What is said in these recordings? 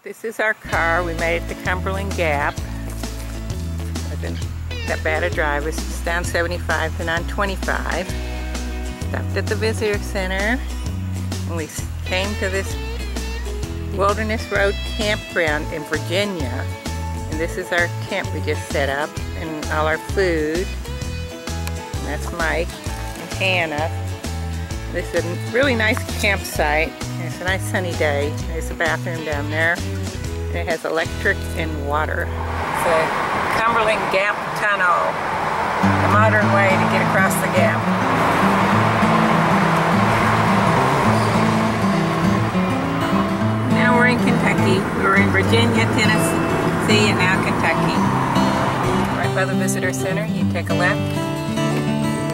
This is our car. We made it to Cumberland Gap. Wasn't that bad a drive. It's just down 75 and on 25. Stopped at the visitor center and we came to this Wilderness Road campground in Virginia. And this is our tent we just set up and all our food. And that's Mike and Hannah. This is a really nice campsite. And it's a nice sunny day. There's a bathroom down there. And it has electric and water. It's a Cumberland Gap tunnel. A modern way to get across the gap. Now we're in Kentucky. We were in Virginia, Tennessee, and now Kentucky. Right by the visitor center, you take a left.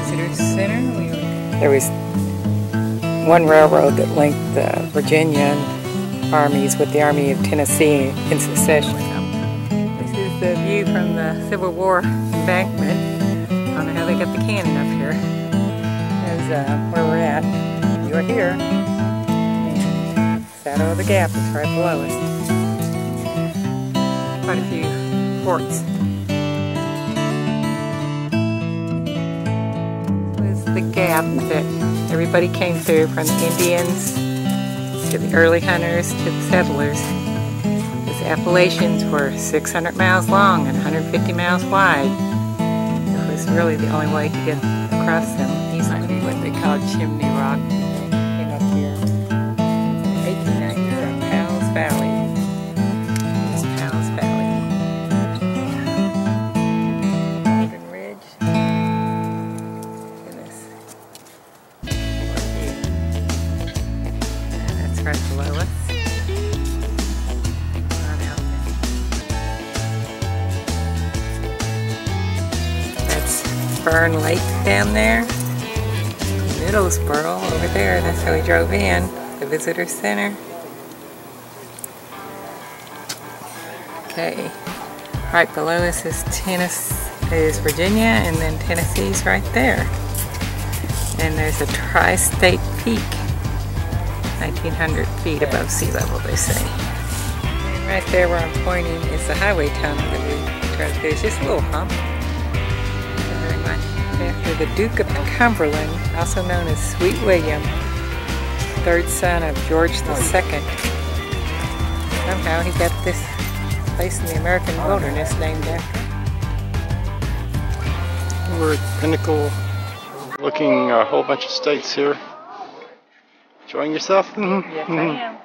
Visitor center. There was one railroad that linked the Virginia armies with the Army of Tennessee in succession. This is the view from the Civil War embankment. I don't know how they got the cannon up here. There's where we're at. You are here. And Shadow of the Gap is right below us. Quite a few forts. This is the gap that everybody came through, from the Indians to the early hunters to the settlers. These Appalachians were 600 miles long and 150 miles wide. It was really the only way to get across them. These might be what they call Chimney Rock. They came up here in 1890 from Powell's Valley. This is Powell's Valley. Golden Ridge. Right below us. That's Fern Lake down there. Middlesboro over there. That's how we drove in. The visitor center. Okay. Right below us is Virginia, and then Tennessee's right there. And there's a tri-state peak. 1,900 feet above sea level, they say. And right there where I'm pointing is the highway tunnel that we drove through. It's just a little hump. Very much after the Duke of Cumberland, also known as Sweet William, third son of George II. Somehow he got this place in the American wilderness named after him. We're at Pinnacle, looking at a whole bunch of states here. Enjoying yourself? Mm-hmm. Yes, I am.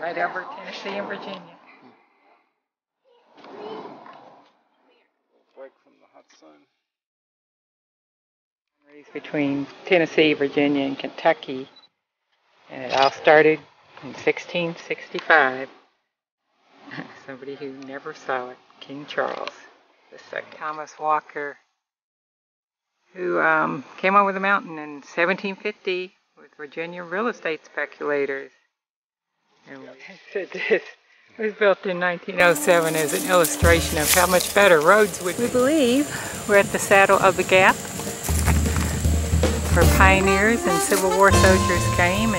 Right over Tennessee and Virginia. Break from the hot sun. Between Tennessee, Virginia, and Kentucky, and it all started in 1665. Somebody who never saw it, King Charles II. Thomas Walker, who came over the mountain in 1750. With Virginia real estate speculators. And this was built in 1907 as an illustration of how much better roads would be. We believe we're at the Saddle of the Gap, where pioneers and Civil War soldiers came.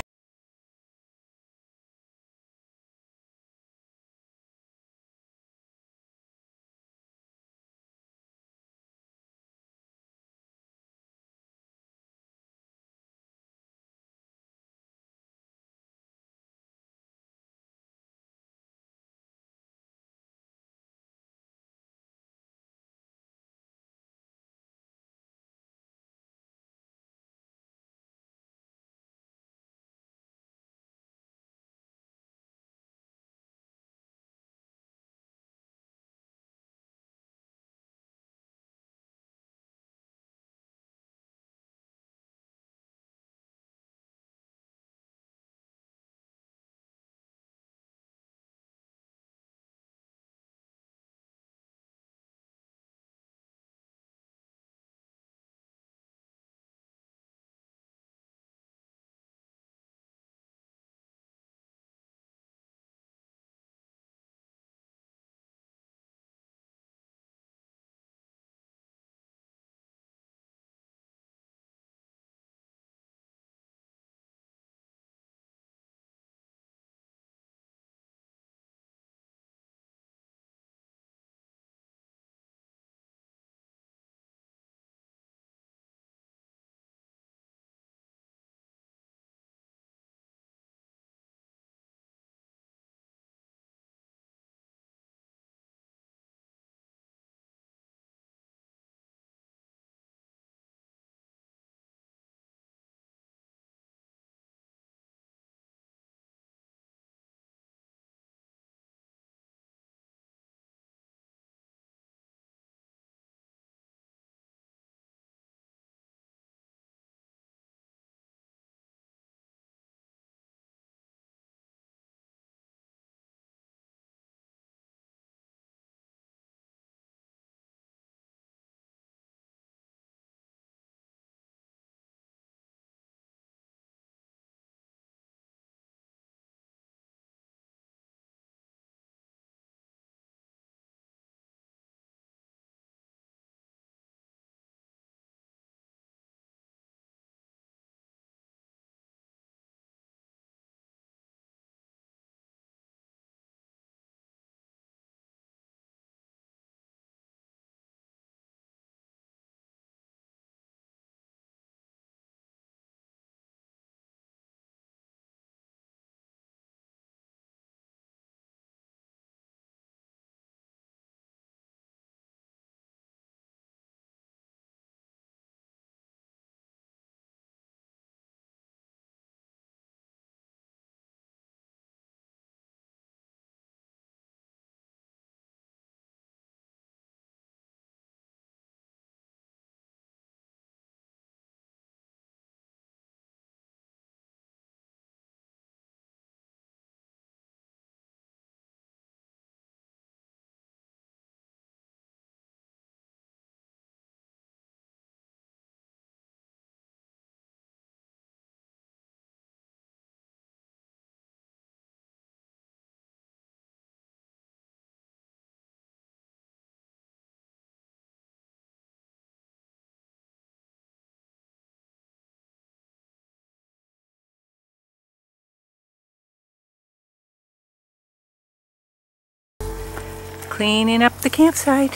cleaning up the campsite.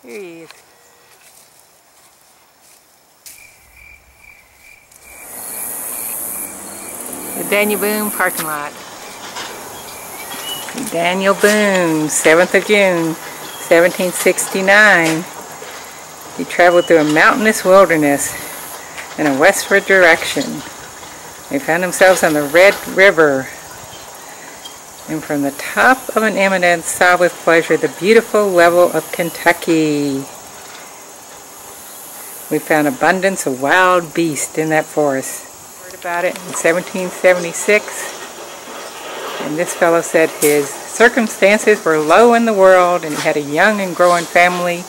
Here he is. The Daniel Boone parking lot. Daniel Boone, 7th of June, 1769. He traveled through a mountainous wilderness in a westward direction. They found themselves on the Red River, and from the top of an eminence saw with pleasure the beautiful level of Kentucky. We found abundance of wild beasts in that forest. Heard about it in 1776. And this fellow said his circumstances were low in the world and he had a young and growing family.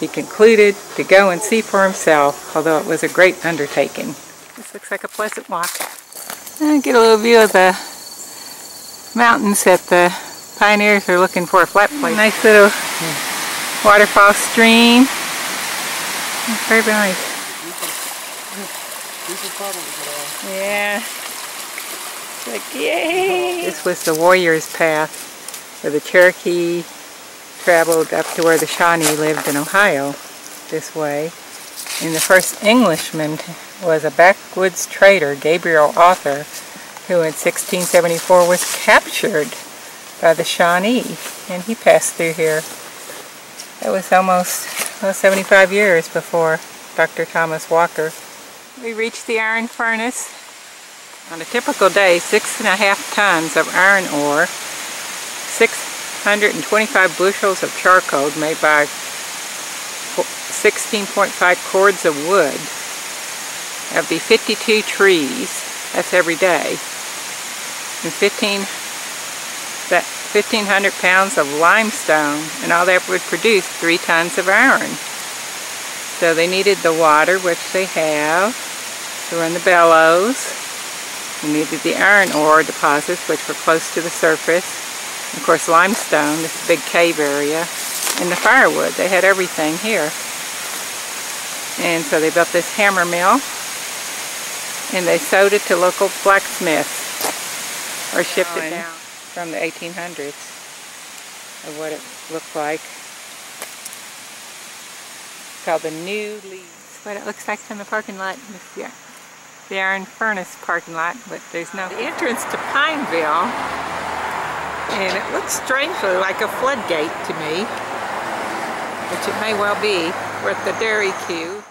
He concluded to go and see for himself, although it was a great undertaking. This looks like a pleasant walk. And get a little view of the mountains that the pioneers are looking for a flat place. Nice little waterfall stream. Very nice. Yeah. Like, yay! This was the warrior's path where the Cherokee traveled up to where the Shawnee lived in Ohio this way. And the first Englishman was a backwoods trader, Gabriel Arthur, who in 1674 was captured by the Shawnee, and he passed through here. That was almost 75 years before Dr. Thomas Walker. We reached the iron furnace. On a typical day, 6.5 tons of iron ore, 625 bushels of charcoal made by 16.5 cords of wood. That would be 52 trees. That's every day. And 1,500 pounds of limestone, and all that would produce 3 tons of iron. So they needed the water, which they have, to run the bellows. We needed the iron ore deposits, which were close to the surface. And of course, limestone, this big cave area, and the firewood. They had everything here. And so they built this hammer mill, and they sold it to local blacksmiths, or shipped it down from the 1800s of what it looked like. It's called the New Leaves. What it looks like from the parking lot. The iron furnace parking lot, but there's no the entrance to Pineville, and it looks strangely like a floodgate to me, which it may well be, with the dairy queue.